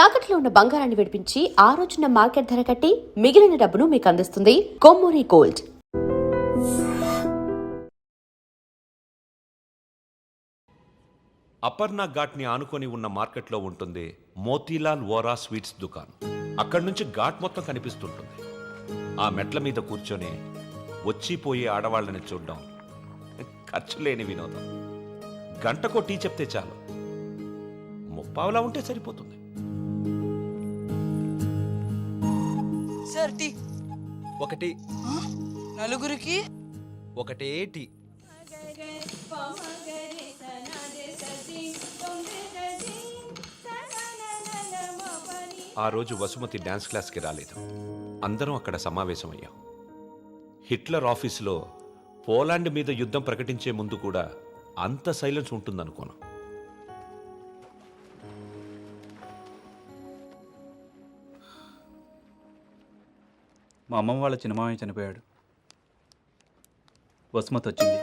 తాకట్లో ఉన్న బంగారాన్ని విడిపించి ఆ రోజున మార్కెట్ ధర కట్టి మిగిలిన డబ్బును మీకు అందిస్తుంది కొమ్మూరి గోల్డ్. అపర్ణ ఘాట్ని ఆనుకొని ఉన్న మార్కెట్లో ఉంటుంది మోతీలాల్ వోరా స్వీట్స్ దుకాన్. అక్కడి నుంచి ఘాట్ మొత్తం కనిపిస్తుంటుంది. ఆ మెట్ల మీద కూర్చొని వచ్చిపోయే ఆడవాళ్ళని చూడడం ఖర్చు లేని వినోదం. గంటకో టీ చెప్తే చాలు, ముప్పావులా ఉంటే సరిపోతుంది. సార్ టీ ఒకటి, నలుగురికి ఒకటే టీ. ఆ రోజు వసుమతి డాన్స్ క్లాస్కి రాలేదు. అందరం అక్కడ సమావేశమయ్యాం. హిట్లర్ ఆఫీసులో పోలాండ్ మీద యుద్ధం ప్రకటించే ముందు కూడా అంత సైలెన్స్ ఉంటుందనుకోను. మా అమ్మమ్మ వాళ్ళ చిన్నమామయ్య చనిపోయాడు. వసుమతి వచ్చింది.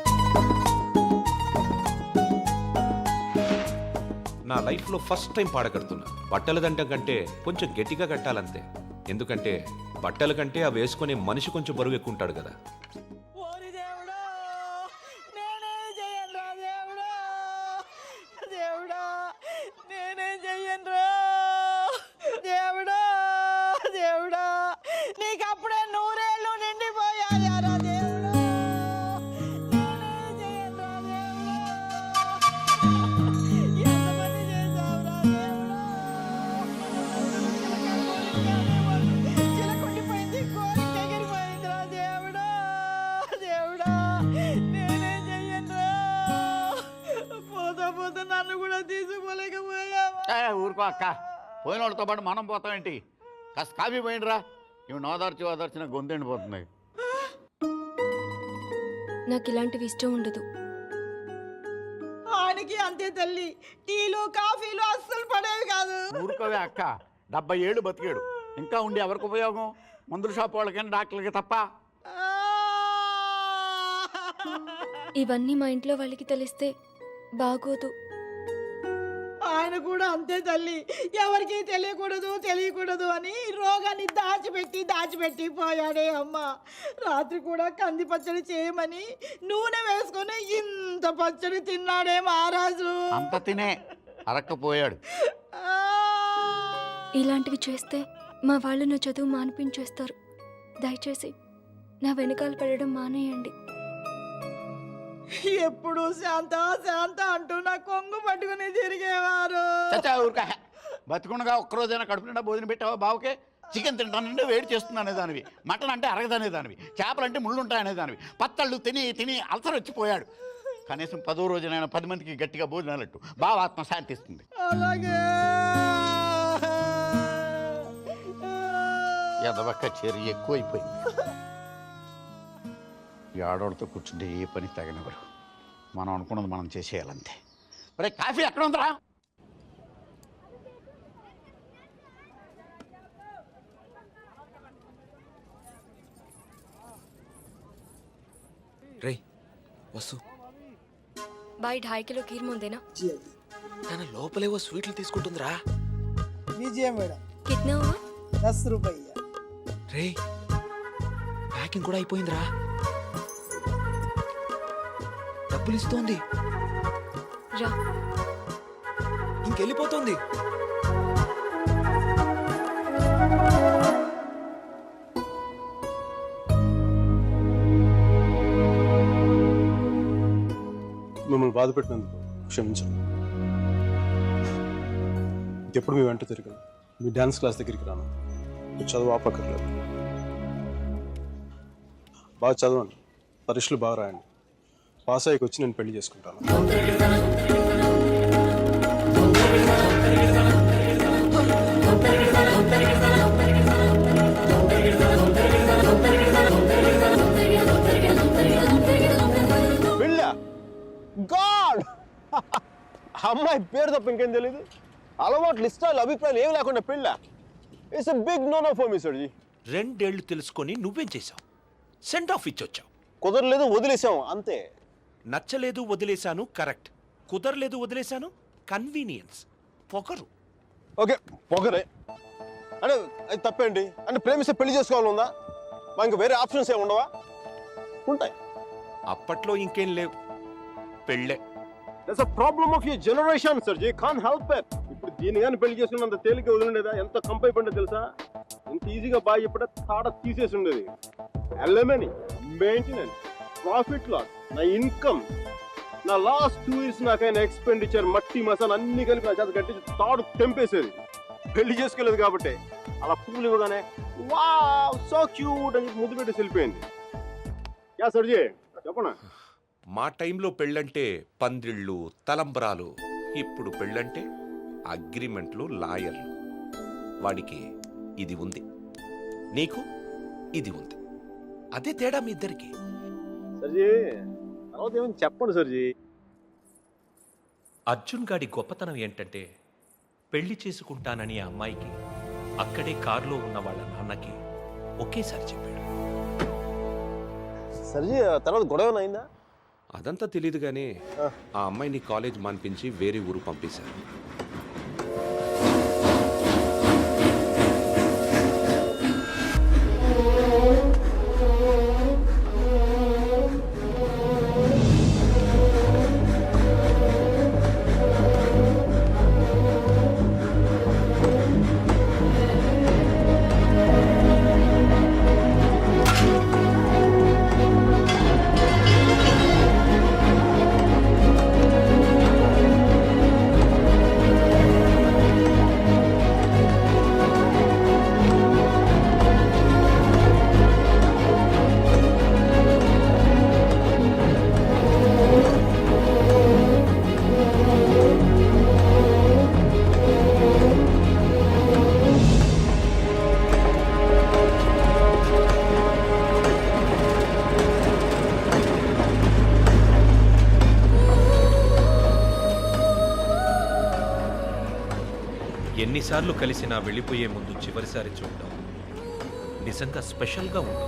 నా లైఫ్లో ఫస్ట్ టైం పాడగడుతున్నా. బట్టల దండం కంటే కొంచెం గట్టిగా కట్టాలంతే. ఎందుకంటే బట్టల కంటే అవి వేసుకునే మనిషి కొంచెం బరువు ఎక్కువ ఉంటాడు కదా. ఊరుకో అక్క, పోయిన వాళ్ళతో పాటు మనం పోతామేంటి? కాస్త కాఫీ పోయిండ్రా. ఇవి ఓదార్చిన గొంతు ఎండిపోతుంది. నాకు ఇలాంటివి ఇష్టం ఉండదు. ఆయనకి అంతే తల్లి, టీలు కాఫీలు అస్సలు పడేవి కాదు. ఊరుకోవే అక్క, 70 ఏళ్ళు బతికాడు. ఇంకా ఉండి ఎవరికి ఉపయోగం? మందుల షాప్ వాళ్ళకైనా డాక్టర్లకి తప్ప. ఇవన్నీ మా ఇంట్లో వాళ్ళకి తెలిస్తే బాగోదు. ఆయన కూడా అంతే తల్లి, ఎవరికి తెలియకూడదు అని రోగాన్ని దాచిపెట్టి పోయాడే అమ్మ. రాత్రి కూడా కంది పచ్చడి చేయమని నూనె వేసుకొని ఇంత పచ్చడి తిన్నాడే మహారాజు. అంత తినే అరక్కపోయాడు. ఇలాంటివి చేస్తే మా వాళ్ళు నా చదువు మానిపించేస్తారు. దయచేసి నా వెనకాల పడడం మానేయండి. ఎప్పుడు శాంత అంటూ నా కొంగు పట్టుకుని తిరిగేవారు. ఊరుక, బతుకుండగా ఒక్కరోజైనా కడుపు నిండా భోజనం పెట్టావా బావుకే? చికెన్ తింటానంటే వేడి చేస్తుంది అనేదానివి, మటన్ అంటే అరగదనేదానివి, చేపలంటే ముళ్ళు ఉంటాయనేదానివి. పత్తళ్ళు తిని అల్సర్ వచ్చిపోయాడు. కనీసం 10వ రోజునైనా 10 మందికి గట్టిగా భోజనాలట్టు బావ ఆత్మ శాంతిస్తుంది. అలాగే ఎదవక్క చేరి ఎక్కువైపోయింది. ఈ ఆడవాళ్ళతో కూర్చుంటే ఏ పని తగనివ్వరు. మనం అనుకున్నది మనం చేసేయాలంతే. మరి కాఫీ ఎక్కడ ఉందిరా? రే వసు, బాయ్ 2.5 కిలో కీర్ ముందేనా? తన లోపలేవో స్వీట్లు తీసుకుంటుందిరా. కిట్నా హువా? 10 రూపాయ. రే ప్యాకింగ్ కూడా అయిపోయిందిరా. డబ్బులు ఇస్తోంది, రా. ఇంకెళ్ళిపోతుంది. మిమ్మల్ని బాధ పెట్టినందుకు క్షమించండి. ఇంకెప్పుడు మీ వెంట తిరగను. మీ డ్యాన్స్ క్లాస్ దగ్గరికి రాను. మీరు చదువు ఆపక్కర్లేదు. బాగా చదవండి, పరీక్షలు బాగా రాయండి. పాస్ అయ్యకి వచ్చి నేను పెళ్లి చేసుకుంటాను. గాడ్, అమ్మాయి పేరు తప్ప ఇంకేం తెలీదు. అలవాట్లు, ఇష్టాలు, అభిప్రాయాలు ఏమి లేకుండా పెళ్ళ. It's a big no no for me సర్జీ. 2 ఏళ్ళు తెలుసుకొని నువ్వేం చేశావు? సెండ్ ఆఫ్ ఇచ్చొచ్చావు. కుదరలేదు, వదిలేసాం అంతే. నచ్చలేదు, వదిలేశాను కరెక్ట్. కుదరలేదు, వదిలేశాను కన్వీనియన్స్. పొగరు. ఓకే పొగరే అంటే అది తప్పేంటి అంటే ప్రేమిస్తే పెళ్లి చేసుకోవాలి ఉందా మా ఇంకా వేరే ఆప్షన్స్ ఏమి ఉండవా ఉంటాయి అప్పట్లో ఇంకేం లేవు, పెళ్ళే. That's a problem of your generation sir ji can't help it ఇప్పుడు దీని కానీ పెళ్లి చేసుకున్నంత తేలిక వదిలిండేదా ఎంత కంపైపోయిందో తెలుసా ఇంత ఈజీగా బాగా చెప్పడే తాడ తీసేసి ఉండేది ఎలమనీ మెయింటెనెన్స్ ప్రాఫిట్ లాస్ నా ఇన్కమ్ నా లాస్ట్ 2 years నాకైనా ఎక్స్పెండిచర్ మట్టి మసాలా అన్ని కలిపి నా చేత కట్టి తాడు తెంపేసేది పెళ్లి చేసుకోలేదు కాబట్టి అలా పువ్వులు ఇవ్వగానే వావ్ సో క్యూట్ అని ముద్దు పెట్టి వెళ్ళిపోయింది యా సర్జీ చెప్పనా మా టైంలో పెళ్ళంటే పందిళ్ళు, తలంబరాలు. ఇప్పుడు పెళ్ళంటే అగ్రిమెంట్లు, లాయర్లు. వాడికి ఇది ఉంది, నీకు ఇది ఉంది. అదే తేడా మీ ఇద్దరికి. సర్జీ తర్వాత ఏమైనా చెప్పండి సర్జీ అర్జున్ గాడి గొప్పతనం ఏంటంటే పెళ్లి చేసుకుంటానని ఆ అమ్మాయికి అక్కడే కారులో ఉన్న వాళ్ళ నాన్నకి ఒకేసారి చెప్పాడు. సర్జీ తర్వాత గొడవ అయిందా అదంతా తెలియదు కానీ ఆ అమ్మాయిని కాలేజ్ మాన్పించి వేరే ఊరు పంపేశారు. ఎన్నిసార్లు కలిసినా వెళ్ళిపోయే ముందు చివరిసారి చూడటం నిజంగా స్పెషల్గా ఉంటుంది.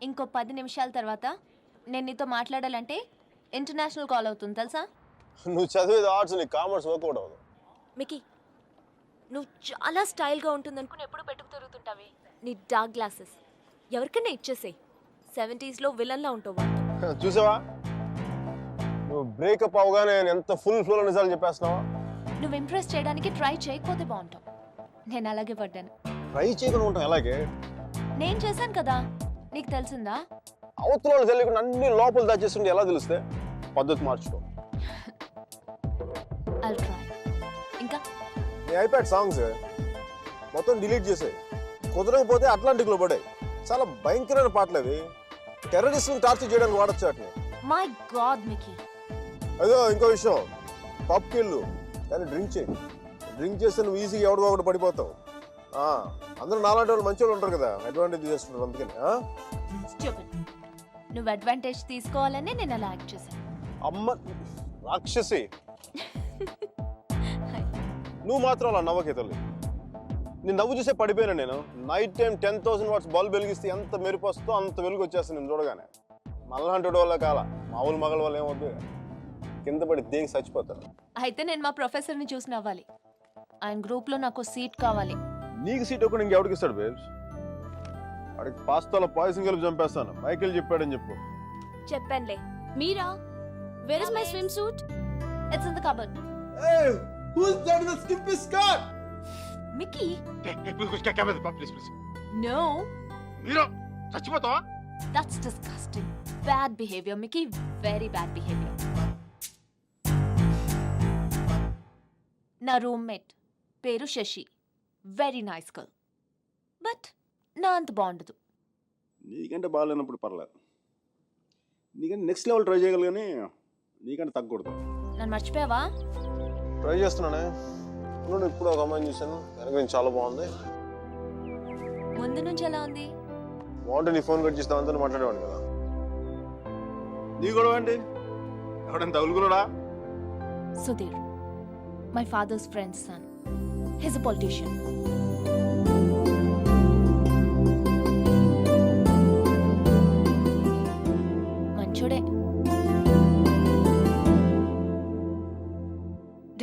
ఇంకో 10 నిమిషాల తర్వాత నేను నీతో మాట్లాడాలంటే ఇంటర్నేషనల్ కాల్ అవుతుంది తెలుసా? నువ్వు చదివేది ఆర్ట్స్ నీ కామర్స్ వర్కౌట్ అవ్వదు మికీ, నువ్వు చాలా స్టైల్గా ఉంటుంది అనుకుని ఎప్పుడు పెట్టుకు తిరుగుతుంటావి. నీ డార్క్ గ్లాసెస్ ఎవరికైనా ఇచ్చేసేయ్. 70s విలన్లా ఉంటావు. చూసావా నువ్వు బ్రేకప్ అవగానే నేను ఎంత ఫుల్ ఫ్లో నిజాలు చెప్పేస్తున్నావా నువ్వు ఇంప్రెస్ చేయడానికి ట్రై చేయకపోతే బాగుంటావు. నేను అలాగే పడ్డాను. ట్రై చేయకుండా ఉంటాం అలాగే నేను చేశాను కదా, నీకు తెలిసిందా? అవతల వాళ్ళు తెలియకుండా అన్ని లోపల దాచేస్తుంటే ఎలా తెలిస్తే పద్ధతి మార్చుకో. I'll try. ఇంకా నీ ఐప్యాడ్ సాంగ్స్ మొత్తం డిలీట్ చేసాయి. కుదరకపోతే అట్లాంటిక్లో పడాయి. చాలా భయంకరమైన పాటలు అవి. టెర్రరిస్ట్ని టార్చర్ చేయడానికి వాడచ్చు వాటిని. My God Mickey. అదో ఇంకో విషయం, పబ్కి వెళ్ళు కానీ డ్రింక్ చేయి. డ్రింక్ చేస్తే నువ్వు ఈజీగా ఎవడికో ఒకటి పడిపోతావు. అందరూ నాలాంటి వాళ్ళు మంచి వాళ్ళు ఉంటారు కదా, అడ్వాంటేజ్ చేసుకుంటారు. అందుకని Stupid. నువ్వు అడ్వాంటేజ్ తీసుకోవాలని నేను అలా యాక్ట్ చేశాను. అమ్మ రాక్షసి, నువ్వు మాత్రం అలా నవ్వకే తల్లి. నీ నవ్వు చూసే పడిపోయాను నేను. నైట్ టైం 10,000 వాట్స్ బల్బ్ వెలిగిస్తే ఎంత మెరుపు వస్తుందో అంత వెలుగు వచ్చేస్తుంది నేను చూడగానే. మళ్ళంటి వల్ల కాల మామూలు మగల వల్ల ఏమవుతుంది, కింద పడి దేనికి చచ్చిపోతారు. అయితే నేను మా ప్రొఫెసర్ని చూసి నవ్వాలి. ఆయన గ్రూప్లో నాకు సీట్ కావాలి. నీకు సీట్ ఒకటి ఇంకెవడికి ఇస్తాడు బేబ్స్? వాడికి పాస్తాలో పాయసం కలిపి చంపేస్తాను. మైకేల్ చెప్పాడని చెప్పు. చెప్పానులే. మీరా? Where is my swim suit? It's in the cupboard. Who's that with the skimpy skirt? Mickey. Please. No. మీరు చచ్చిపోతావా? That's disgusting. Bad behavior, Mickey. Very bad behavior. నా రూమ్మేట్ పేరు Shashi. Very nice girl. But నా అంత బాగుండదు. నీకంటే బాగాలేనప్పుడు పర్లేదు. నీకంటే నెక్స్ట్ లెవెల్ ట్రై చేయగలరు కానీ నీకంటే తగ్గకూడదు. నన్ను మర్చిపోయావా? ట్రై చేస్తున్నానే. నేను ఇప్పుడు ఒక అమ్మాయిని చూశాను, వెనక నుంచి చాలా బాగుంది. ముందు నుంచి ఎలా ఉంది? బాగుంటే నీ ఫోన్ కట్ చేస్తే అంతా మాట్లాడేవాడిని కదా. నీ గొడవ ఏంటి? ఎవడైనా తగులుకున్నాడా? Sudhir, my father's friend's son. He's a politician.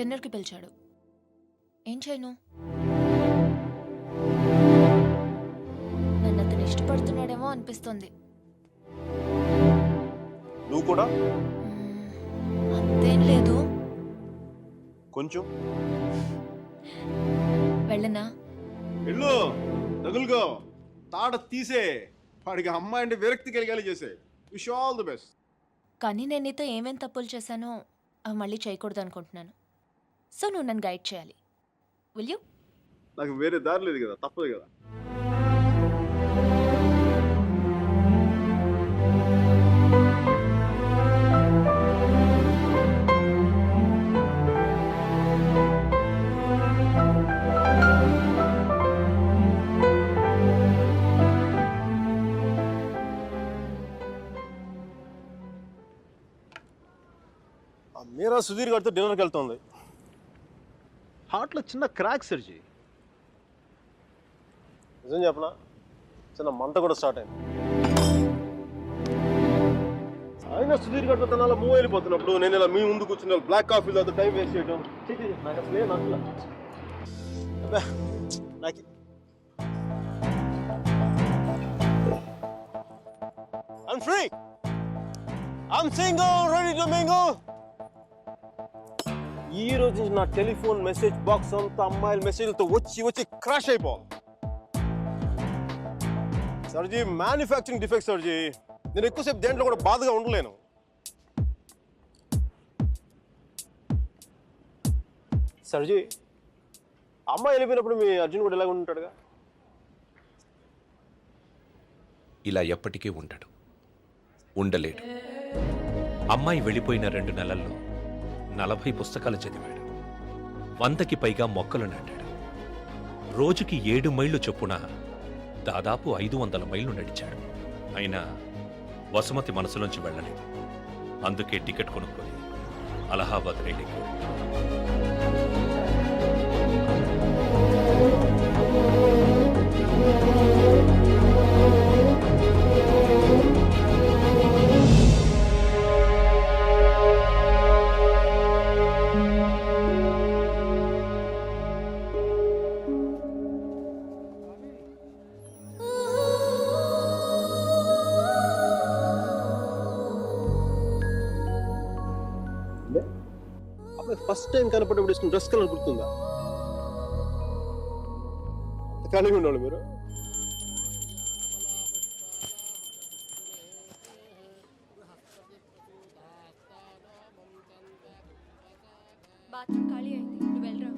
డిన్నర్కి పిలిచాడు. ఏం చేయను? నన్ను అతను ఇష్టపడుతున్నాడేమో అనిపిస్తుంది. నువ్వు కూడా అంతేం లేదు. కొంచెం వెళ్ళనా? వెళ్ళు, తగులుకో, తాడ తీసే, వాడికి అమ్మాయి అంటే విరక్తి కలిగేలా చేసే. Wish all the best. కానీ నేను నీతో ఏమేం తప్పులు చేశానో అవి మళ్ళీ చేయకూడదు అనుకుంటున్నాను. సో నువ్వు నన్ను గైడ్ చేయాలి. Will you? నాకు వేరే దారి లేదు కదా, తప్పదు కదా. మీరా సుధీర్ గారితో డిన్నర్కి వెళ్తుంది. హార్ట్లో చిన్న క్రాక్ సర్జీ. నిజం చెప్పనా, చిన్న మంట కూడా స్టార్ట్ అయింది. అయినా సుధీర్ గారితో తన అలా మూవ్ అయిపోతున్నప్పుడు నేను ఇలా మీ ముందు కూర్చున్న బ్లాక్ కాఫీ తాగుతూ టైం వేస్ట్ చేయడం నాకు అసలు ఏం నచ్చలా. నాకు I'm free. I'm single, ready to mingle. ఈ రోజు నుంచి నా టెలిఫోన్ మెసేజ్ బాక్స్ అంతా అమ్మాయిల మెసేజ్లతో వచ్చి క్రాష్ అయిపో. సర్జీ, మ్యానుఫ్యాక్చరింగ్ డిఫెక్ట్ సర్జీ. నేను ఎక్కువసేపు దేంట్లో కూడా బాధగా ఉండలేను. సర్జీ, అమ్మాయి వెళ్ళిపోయినప్పుడు మీ అర్జున్ కూడా ఎలాగ ఉంటాడుగా? ఇలా ఎప్పటికీ ఉండడు, ఉండలేడు. అమ్మాయి వెళ్ళిపోయిన 2 నెలల్లో 40 పుస్తకాలు చదివాడు, 100కి పైగా మొక్కలు నాటాడు, రోజుకి 7 మైళ్ళు చొప్పున దాదాపు 500 మైళ్ళు నడిచాడు. అయినా వసుమతి మనసులోంచి వెళ్ళలేదు. అందుకే టికెట్ కొనుక్కొని అలహాబాద్ రైలుకి ఫస్ట్ టైం కనపడేప్పుడు ఇష్టం డ్రెస్ కలర్ గుర్తుందా? కలిగి ఉన్నాడు మీరు. బాత్రూమ్ ఖాళీ అయింది, నువ్వు వెళ్ళరా.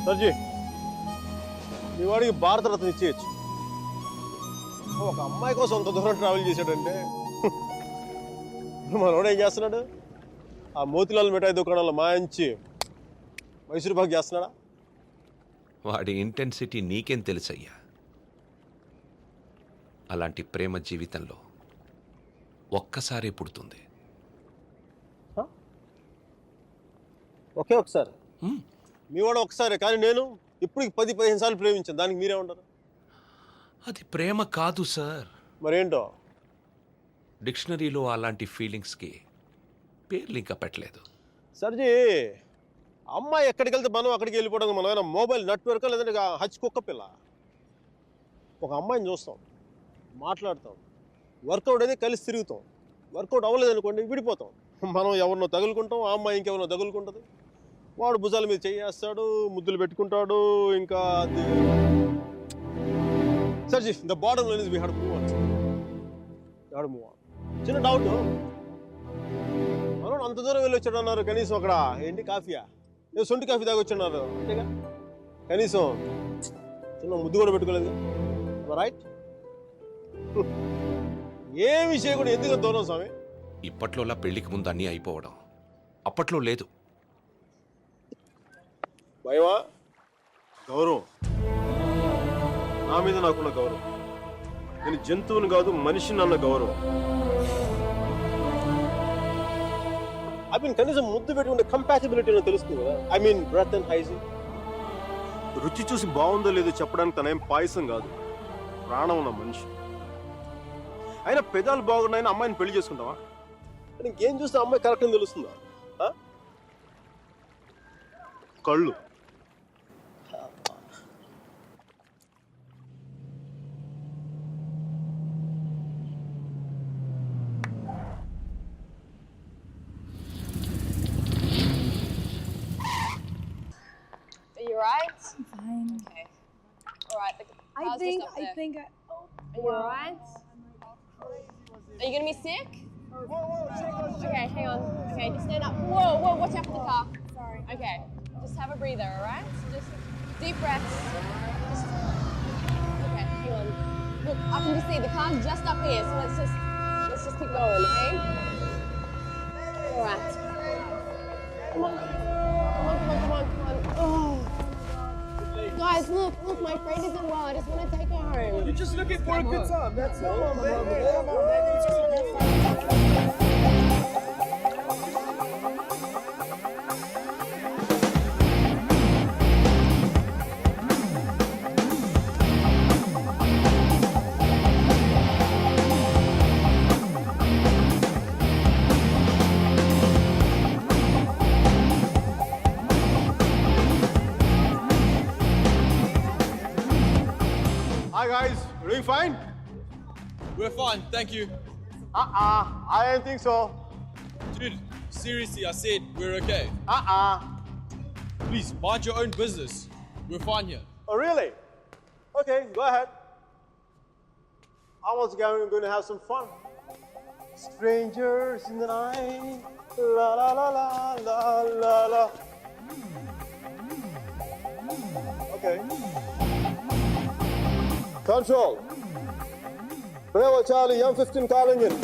సర్జీ మీ వాడికి భారతరత్న ఇచ్చేయచ్చు. ఒక అమ్మాయి కోసం అంత దూరం ట్రావెల్ చేశాడంటే మనోడు ఏం చేస్తున్నాడు? ఆ మోతిలాల్ మిఠాయి దుకాణంలో మాయించి మైసూరు పాక్ చేస్తున్నాడా? వాడి ఇంటెన్సిటీ నీకేం తెలుసయ్యా? అలాంటి ప్రేమ జీవితంలో ఒక్కసారే పుడుతుంది. ఒకే ఒకసారి మీ వాడు ఒకసారి, కానీ నేను ఇప్పుడు 10-15 సార్లు ప్రేమించాను. దానికి మీరే ఉంటారు? అది ప్రేమ కాదు సార్. మరేంటో? డిక్షనరీలో అలాంటి ఫీలింగ్స్కి పేర్లు ఇంకా పెట్టలేదు. సర్జీ అమ్మాయి ఎక్కడికి వెళ్తే మనం అక్కడికి వెళ్ళిపోవడం. మనం ఏమైనా మొబైల్ నెట్వర్క్ లేదంటే హచ్ కుక్క పిల్ల. ఒక అమ్మాయిని చూస్తాం, మాట్లాడతాం, వర్కౌట్ అయితే కలిసి తిరుగుతాం. వర్కౌట్ అవ్వలేదు అనుకోండి విడిపోతాం. మనం ఎవరినో తగులుకుంటాం, ఆ అమ్మాయి ఇంకెవరినో తగులుకుంటుంది. వాడు భుజాల మీద చేయేస్తాడు, ముద్దులు పెట్టుకుంటాడు. ఇంకా అది సర్జీ the bottom line is we have to move on. చిన్న డౌట్, మనం అంత దూరం వెళ్ళి వచ్చాడు అన్నారు, కనీసం అక్కడ ఏంటి కాఫీయా, ఏదో సొంటి కాఫీ తాగి వచ్చున్నారు అంతేగా, కనీసం చిన్న ముద్దు కూడా పెట్టుకోలేదు. రైట్? ఏమి చేయకుండా ఎందుకు దూరం స్వామి? ఇప్పట్లోలా పెళ్లికి ముందు అన్నీ అయిపోవడం అప్పట్లో లేదు. భయమా? గౌరవం, నా మీద నాకున్న గౌరవం. నేను జంతువుని కాదు మనిషిని అన్న గౌరవం. కనీసం ముద్దు పెట్టుకుంటే కంపాటిబిలిటీ తెలుస్తుంది కదా. Breath and hygiene. రుచి చూసి బాగుందో లేదో చెప్పడానికి తనేం పాయసం కాదు, ప్రాణం ఉన్న మనిషి. అయినా పెదాలు బాగున్నాయని అమ్మాయిని పెళ్లి చేసుకుంటావా? ఇంకేం చూస్తే అమ్మాయి కరెక్ట్ అని తెలుస్తుందా? కళ్ళు. Are you alright? Fine. Okay. Alright. I think. Are you alright? Are you gonna be sick? Okay, hang on. Okay, just stand up. Whoa, watch out for the car. Sorry. Okay, just have a breather, alright? Just deep breaths. Okay, hang on. Look, I can just see the car's just up here, so let's just keep going, okay? Alright. Come on. Oh. Guys, look, my friend isn't well. I just want to take her home. You're just looking for a good time. That's all. Come on, baby. Hi guys, doing fine? We're fine, thank you. I don't think so. Dude, seriously, I said we're okay. Please, mind your own business. We're fine here. Oh really? Okay, go ahead. I was going to have some fun. Strangers in the night, la la la la la la la. Okay. Control. Bravo Charlie, M15 calling in.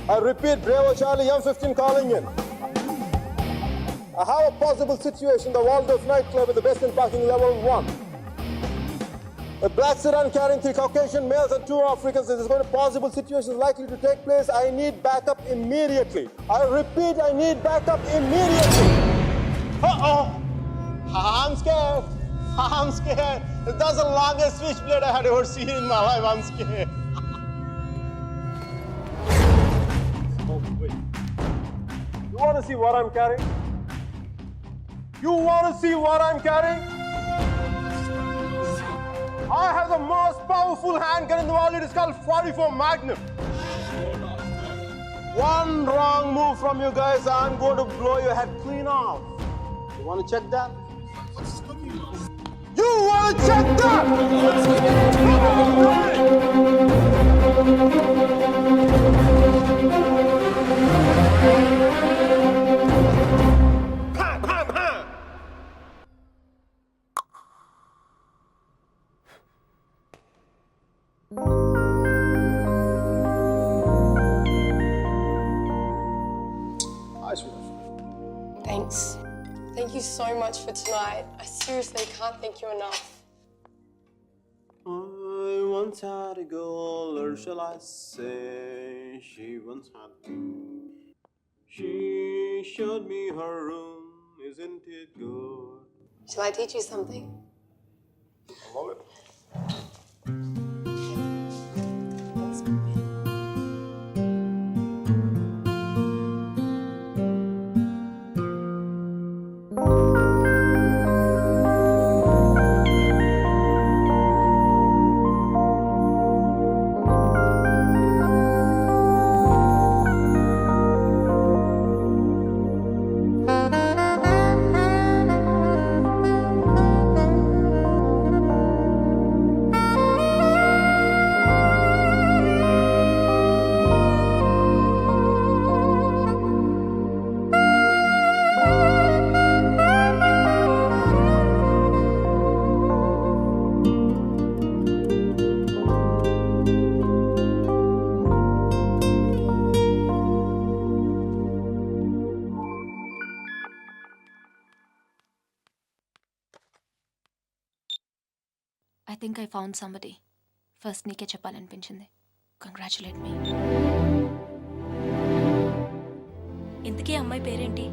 I repeat, Bravo Charlie, M15 calling in. I have a possible situation, the Waldorf nightclub at the Western Parking Level 1. A black sedan carrying 3 Caucasian males and 2 Africans. There is going to possible situations likely to take place. I need backup immediately. I repeat, I need backup immediately. Uh-oh. I'm scared. I'm scared. That's the longest switchblade I had ever seen in my life. I'm scared. Oh, wait. You want to see what I'm carrying? You want to see what I'm carrying? I have the most powerful handgun in the world. It is called 44 Magnum. One wrong move from you guys, I'm going to blow your head clean off. You want to check that? You want to check that? Bye, sweetheart. Thanks. Thank you so much for tonight. I seriously can't thank you enough. I once had a girl, or shall I say, she once had me. She showed me her room, isn't it good? Shall I teach you something? I love it. Thanks, Mommy. I think I found somebody. First నీకే చెప్పాలనిపించింది. Congratulate మీ. ఇంతకీ అమ్మాయి పేరేంటి?